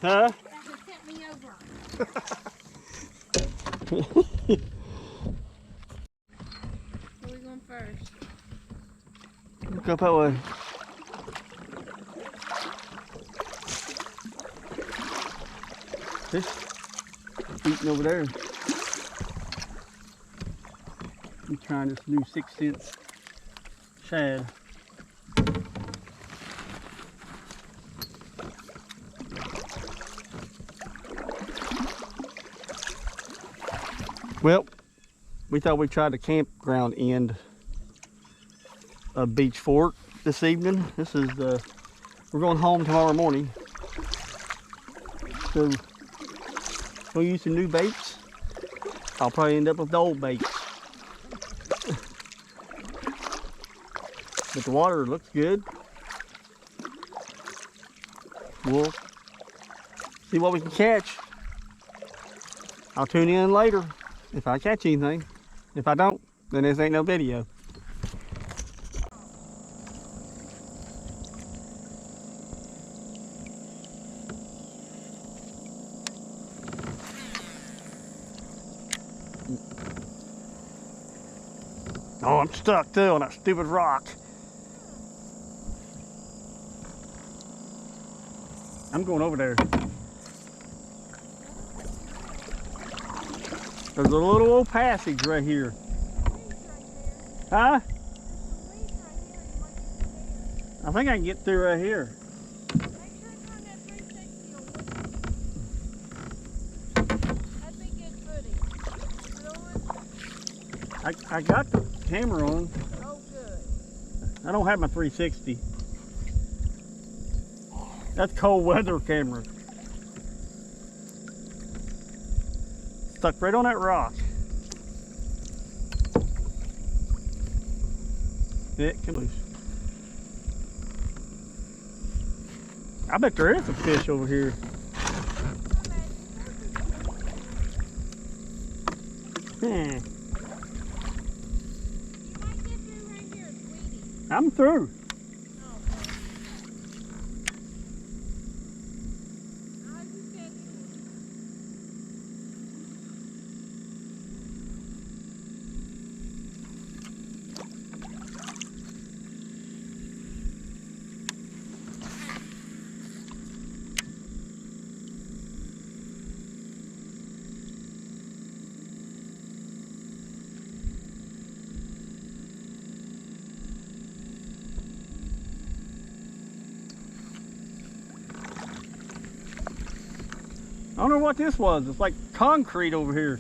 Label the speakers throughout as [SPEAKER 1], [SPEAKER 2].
[SPEAKER 1] Huh?
[SPEAKER 2] That just tip me over. Where are we going first?
[SPEAKER 1] Look up that way. Fish eating over there. I'm trying this new 6-cent shad. Well, we thought we'd try the campground end of Beechfork this evening. This is we're going home tomorrow morning. So we'll use some new baits. I'll probably end up with the old baits. But the water looks good. We'll see what we can catch. I'll tune in later if I catch anything. If I don't, then this ain't no video. Oh, I'm stuck too on that stupid rock. I'm going over there. There's a little old passage right here. Huh? I think I can get through right here. I got the camera on.
[SPEAKER 2] Oh, good.
[SPEAKER 1] I don't have my 360. That's cold weather camera. Stuck right on that rock. It can loose. I bet there is a fish over here. I'm through. I don't know what this was. It's like concrete over here.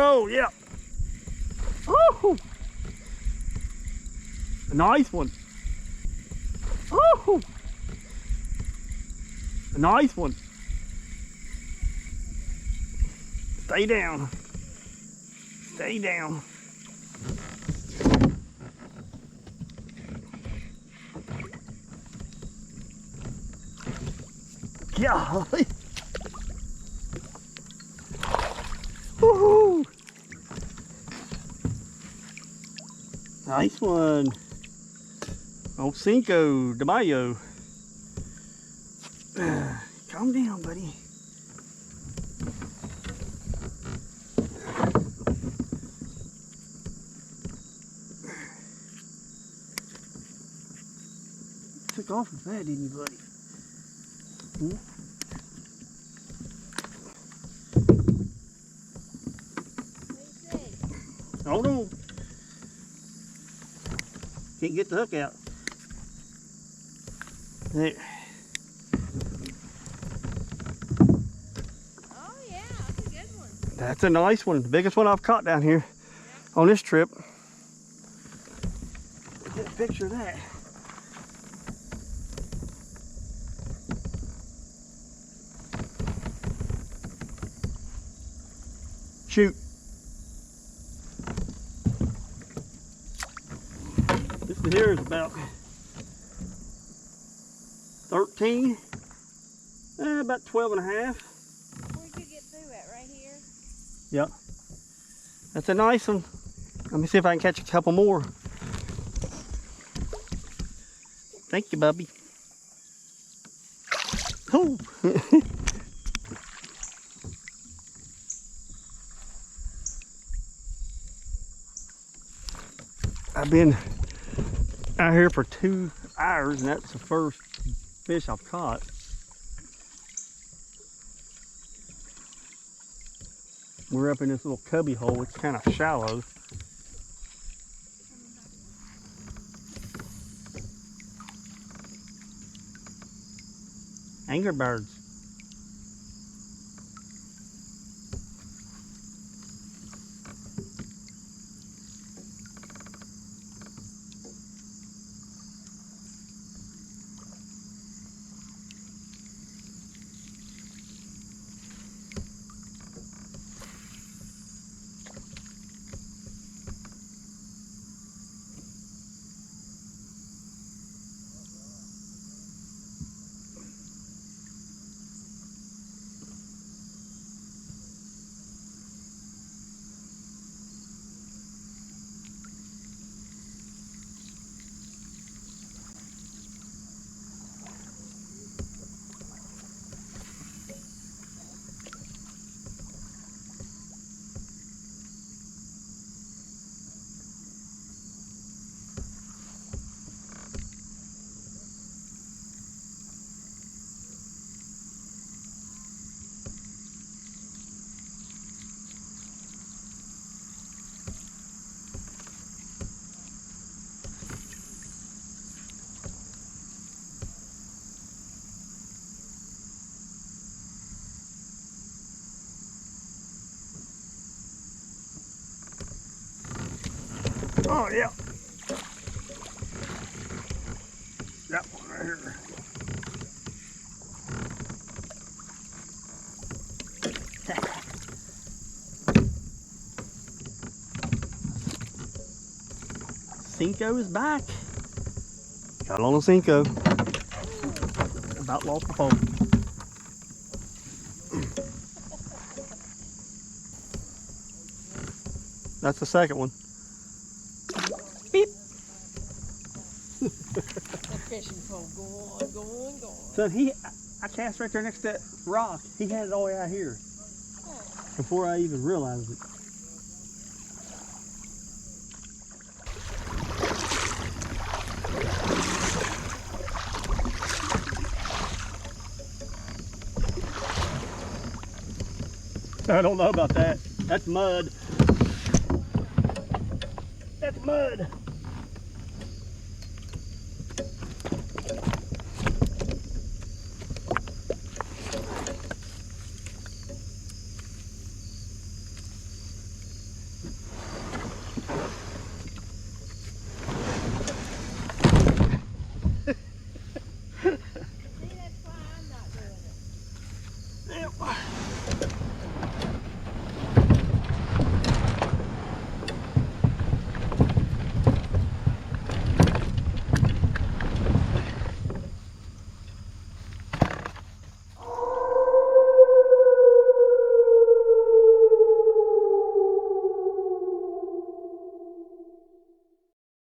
[SPEAKER 1] Oh, yeah. Oh, a nice one. Oh, a nice one. Stay down. Stay down. Golly. Woohoo. Nice one. Old Senko de Mayo. Calm down, buddy. Took off with that, didn't you, buddy? Hmm? Hold on. Can't get the hook out. There.
[SPEAKER 2] Oh yeah, that's a good one.
[SPEAKER 1] That's a nice one. The biggest one I've caught down here on this trip. Get a picture of that. Shoot. This here is about 13, about 12 and a half.
[SPEAKER 2] Where'd you get through at? Right here?
[SPEAKER 1] Yep. That's a nice one. Let me see if I can catch a couple more. Thank you, Bubby. Oh. I've been out here for 2 hours and that's the first fish I've caught. We're up in this little cubby hole. It's kind of shallow. Angry birds. Oh yeah. That one right here. Senko is back. Got on a Senko. About lost the phone. That's the second one. Beep.
[SPEAKER 2] That fishing pole, go on, go on, go on.
[SPEAKER 1] So I cast right there next to that rock. He had it all the way out here before I even realized it. I don't know about that. That's mud. That's mud.